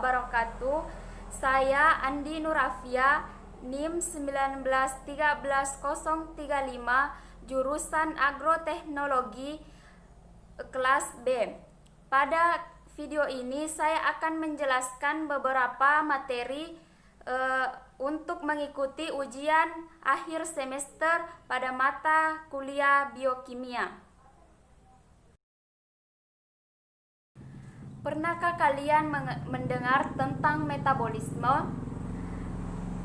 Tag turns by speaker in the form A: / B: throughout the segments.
A: wabarakatuh. Saya Andi Nurafia, NIM 1913035, jurusan Agroteknologi, kelas B. Pada video ini saya akan menjelaskan beberapa materi untuk mengikuti ujian akhir semester pada mata kuliah biokimia. Pernahkah kalian mendengar tentang metabolisme?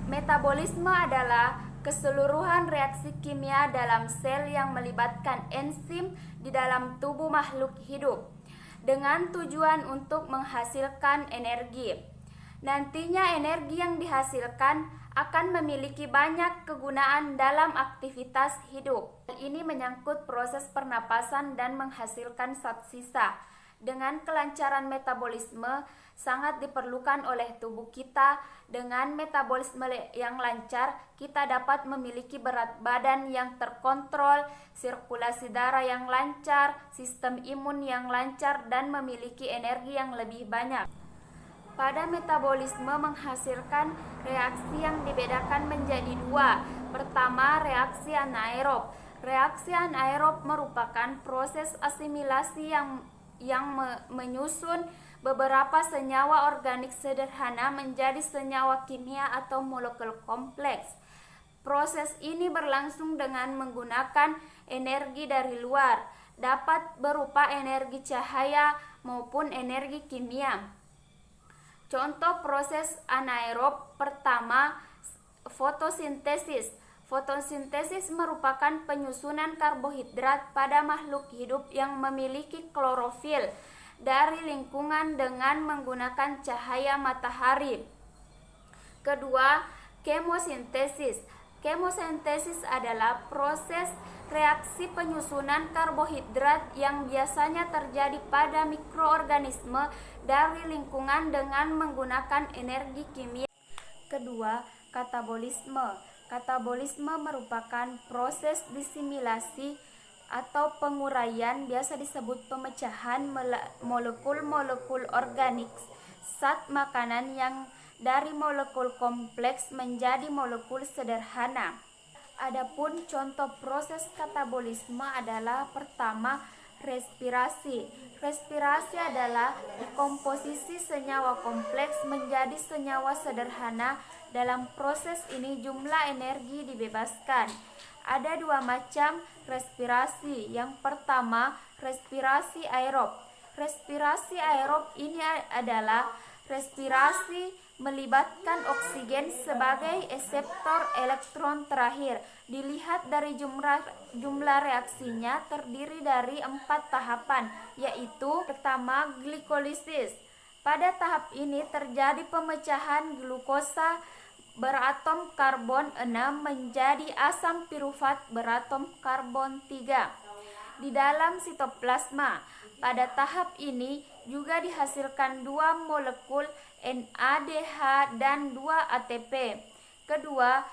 A: Metabolisme adalah keseluruhan reaksi kimia dalam sel yang melibatkan enzim di dalam tubuh makhluk hidup dengan tujuan untuk menghasilkan energi. Nantinya energi yang dihasilkan akan memiliki banyak kegunaan dalam aktivitas hidup. Hal ini menyangkut proses pernapasan dan menghasilkan zat sisa. Dengan kelancaran metabolisme sangat diperlukan oleh tubuh kita. Dengan metabolisme yang lancar, kita dapat memiliki berat badan yang terkontrol, sirkulasi darah yang lancar, sistem imun yang lancar, dan memiliki energi yang lebih banyak. Pada metabolisme menghasilkan reaksi yang dibedakan menjadi dua. Pertama, reaksi anaerob. Reaksi anaerob merupakan proses asimilasi yang menyusun beberapa senyawa organik sederhana menjadi senyawa kimia atau molekul kompleks. Proses ini berlangsung dengan menggunakan energi dari luar, dapat berupa energi cahaya maupun energi kimia. Contoh proses anaerob pertama, fotosintesis. Fotosintesis merupakan penyusunan karbohidrat pada makhluk hidup yang memiliki klorofil dari lingkungan dengan menggunakan cahaya matahari. Kedua, kemosintesis. Kemosintesis adalah proses reaksi penyusunan karbohidrat yang biasanya terjadi pada mikroorganisme dari lingkungan dengan menggunakan energi kimia. Kedua, katabolisme. Katabolisme merupakan proses disimilasi atau penguraian, biasa disebut pemecahan molekul-molekul organik zat makanan yang dari molekul kompleks menjadi molekul sederhana. Adapun contoh proses katabolisme adalah pertama, respirasi. Respirasi adalah dekomposisi senyawa kompleks menjadi senyawa sederhana. Dalam proses ini jumlah energi dibebaskan. Ada dua macam respirasi. Yang pertama, respirasi aerob. Respirasi aerob ini adalah respirasi melibatkan oksigen sebagai reseptor elektron terakhir. Dilihat dari jumlah reaksinya terdiri dari 4 tahapan, yaitu pertama, glikolisis. Pada tahap ini terjadi pemecahan glukosa beratom karbon 6 menjadi asam pirufat beratom karbon 3 di dalam sitoplasma. Pada tahap ini juga dihasilkan 2 molekul NADH dan 2 ATP. Kedua,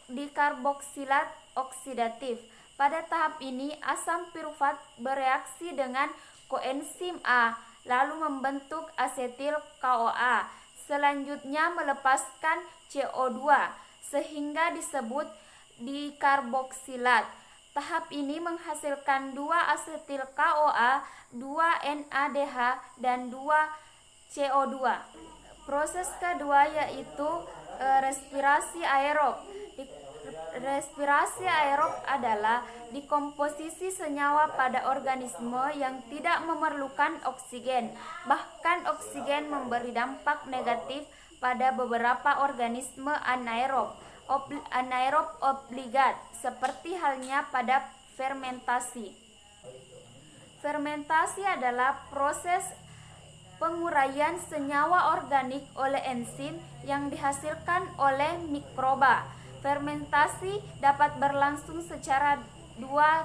A: dikarboksilat oksidatif. Pada tahap ini asam pirufat bereaksi dengan koenzim A lalu membentuk asetil CoA. Selanjutnya melepaskan CO2 sehingga disebut dikarboksilat. Tahap ini menghasilkan 2 asetil CoA, 2 NADH, dan 2 CO2. Proses kedua yaitu respirasi aerob. Respirasi aerob adalah dekomposisi senyawa pada organisme yang tidak memerlukan oksigen. Bahkan oksigen memberi dampak negatif pada beberapa organisme anaerob obligat, seperti halnya pada fermentasi. Fermentasi adalah proses penguraian senyawa organik oleh enzim yang dihasilkan oleh mikroba. Fermentasi dapat berlangsung secara dua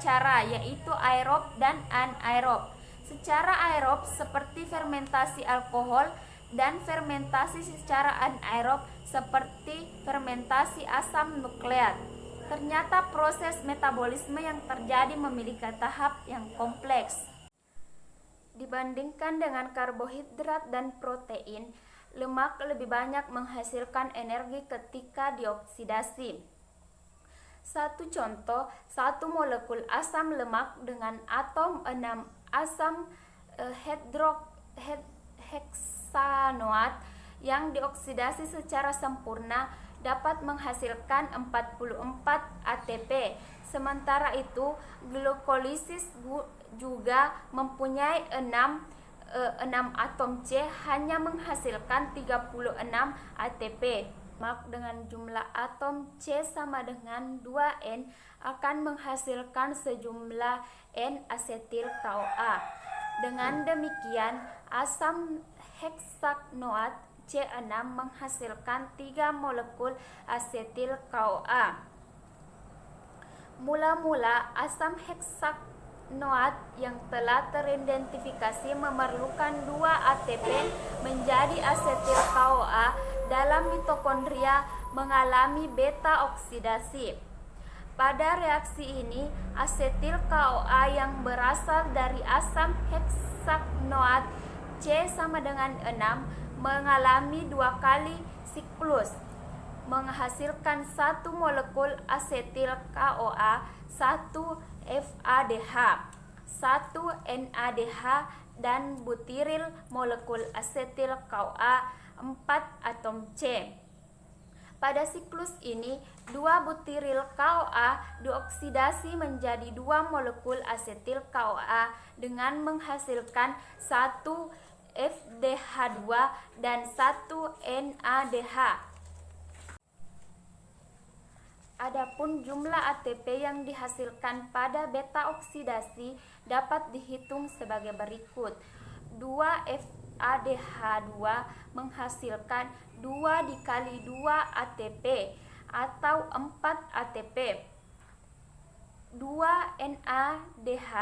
A: cara, yaitu aerob dan anaerob. Secara aerob seperti fermentasi alkohol dan fermentasi secara anaerob seperti fermentasi asam nukleat. Ternyata proses metabolisme yang terjadi memiliki tahap yang kompleks. Dibandingkan dengan karbohidrat dan protein, lemak lebih banyak menghasilkan energi ketika dioksidasi. Satu contoh, satu molekul asam lemak dengan atom 6 asam heksanoat yang dioksidasi secara sempurna dapat menghasilkan 44 ATP. Sementara itu, glukolisis juga mempunyai 6 atom C hanya menghasilkan 36 ATP. Lemak dengan jumlah atom C sama dengan 2N akan menghasilkan sejumlah N-asetil-CoA. Dengan demikian, asam heksanoat C6 menghasilkan 3 molekul asetil-CoA. Mula-mula, asam heksanoat yang telah teridentifikasi memerlukan 2 ATP menjadi asetil-CoA dalam mitokondria mengalami beta oksidasi. Pada reaksi ini, asetil-CoA yang berasal dari asam heksanoat C sama dengan 6 mengalami 2 kali siklus, menghasilkan 1 molekul asetil-CoA, 1 FADH, 1 NADH, dan butiril molekul asetil-CoA 4 atom C. Pada siklus ini, 2 butiril CoA dioksidasi menjadi 2 molekul asetil-CoA dengan menghasilkan 1 FDH2 dan 1 NADH. Adapun jumlah ATP yang dihasilkan pada beta oksidasi dapat dihitung sebagai berikut. 2 FADH2 menghasilkan 2 dikali 2 ATP atau 4 ATP. 2 NADH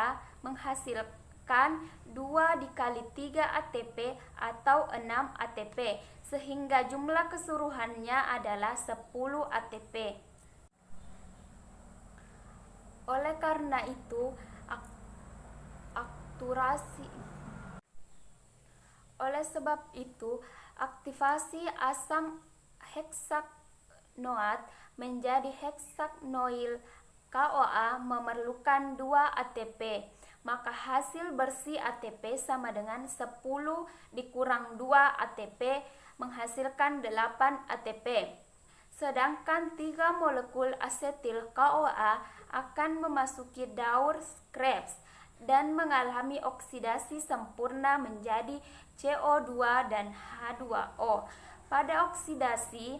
A: menghasilkan 2 dikali 3 ATP atau 6 ATP, sehingga jumlah keseluruhannya adalah 10 ATP. Oleh karena itu, aktivasi asam heksanoat menjadi heksanoil CoA memerlukan 2 ATP. Maka hasil bersih ATP sama dengan 10 dikurang 2 ATP menghasilkan 8 ATP. Sedangkan 3 molekul asetil-CoA akan memasuki daur Krebs dan mengalami oksidasi sempurna menjadi CO2 dan H2O. Pada oksidasi,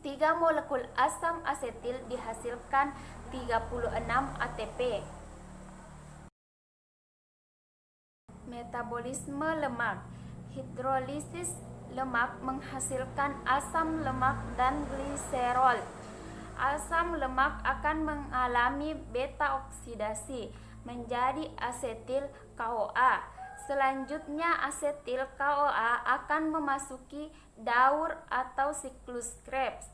A: 3 molekul asam asetil dihasilkan 36 ATP. Metabolisme lemak. Hidrolisis lemak menghasilkan asam lemak dan gliserol. Asam lemak akan mengalami beta oksidasi menjadi asetil-CoA. Selanjutnya asetil-CoA akan memasuki daur atau siklus Krebs.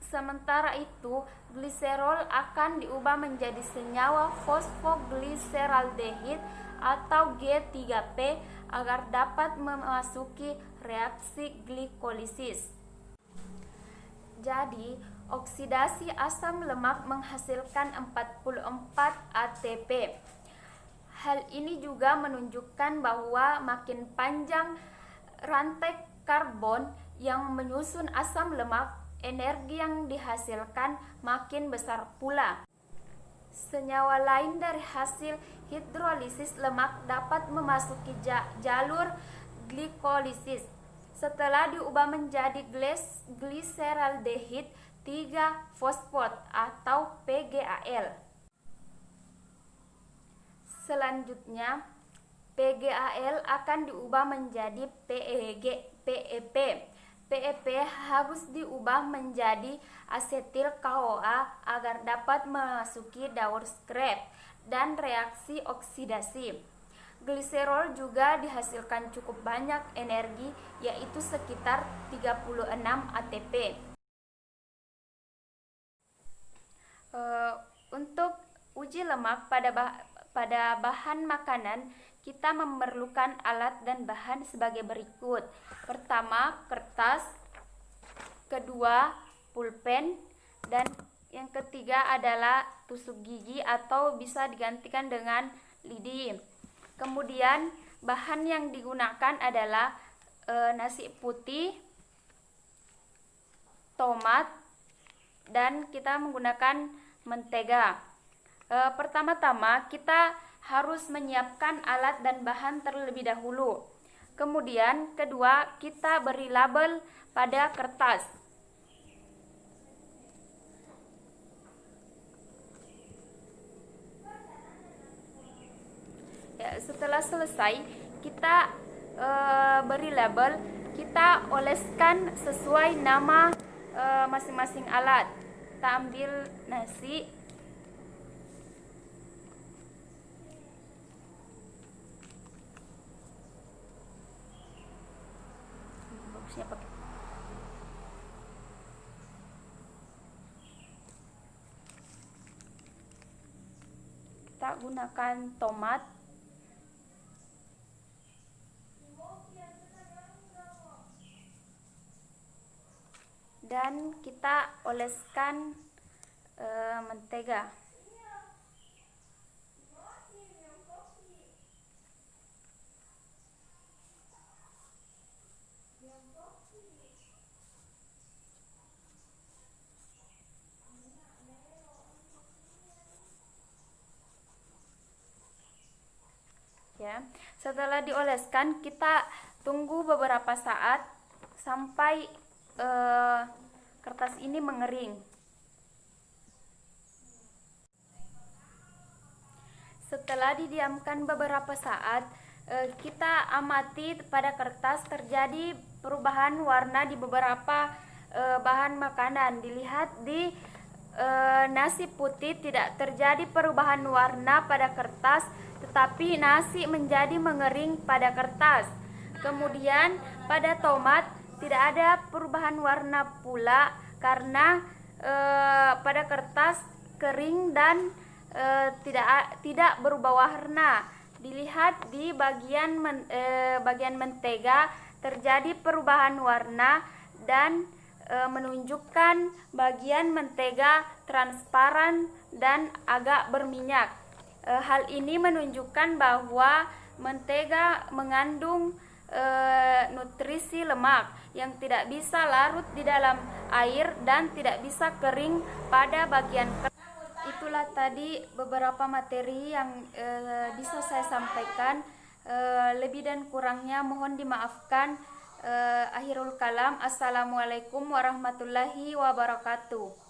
A: Sementara itu, gliserol akan diubah menjadi senyawa fosfogliseraldehid atau G3P agar dapat memasuki reaksi glikolisis. Jadi, oksidasi asam lemak menghasilkan 44 ATP. Hal ini juga menunjukkan bahwa makin panjang rantai karbon yang menyusun asam lemak, energi yang dihasilkan makin besar pula. Senyawa lain dari hasil hidrolisis lemak dapat memasuki jalur glikolisis setelah diubah menjadi gliseraldehid 3-fosfat atau PGAL. Selanjutnya, PGAL akan diubah menjadi PEP. PEP harus diubah menjadi asetil-CoA agar dapat memasuki daur Krebs dan reaksi oksidasi. Gliserol juga dihasilkan cukup banyak energi, yaitu sekitar 36 ATP. Untuk uji lemak pada bahan makanan, kita memerlukan alat dan bahan sebagai berikut. Pertama, kertas, kedua, pulpen, dan yang ketiga adalah tusuk gigi atau bisa digantikan dengan lidi. Kemudian bahan yang digunakan adalah nasi putih, tomat, dan kita menggunakan mentega. Pertama-tama kita harus menyiapkan alat dan bahan terlebih dahulu. Kemudian kedua, kita beri label pada kertas. Ya, setelah selesai kita beri label, kita oleskan sesuai nama masing-masing alat. Kita ambil nasi, bagusnya pakai. Kita gunakan tomat, dan kita oleskan mentega. Ya, setelah dioleskan kita tunggu beberapa saat sampai kertas ini mengering. Setelah didiamkan beberapa saat, kita amati pada kertas terjadi perubahan warna di beberapa bahan makanan. Dilihat di nasi putih tidak terjadi perubahan warna pada kertas, tetapi nasi menjadi mengering pada kertas. Kemudian pada tomat tidak ada perubahan warna pula karena pada kertas kering dan tidak berubah warna. Dilihat di bagian mentega terjadi perubahan warna dan menunjukkan bagian mentega transparan dan agak berminyak. Hal ini menunjukkan bahwa mentega mengandung nutrisi lemak yang tidak bisa larut di dalam air dan tidak bisa kering pada bagian kertas. Itulah tadi beberapa materi yang bisa saya sampaikan. Lebih dan kurangnya mohon dimaafkan. Akhirul kalam. Assalamualaikum warahmatullahi wabarakatuh.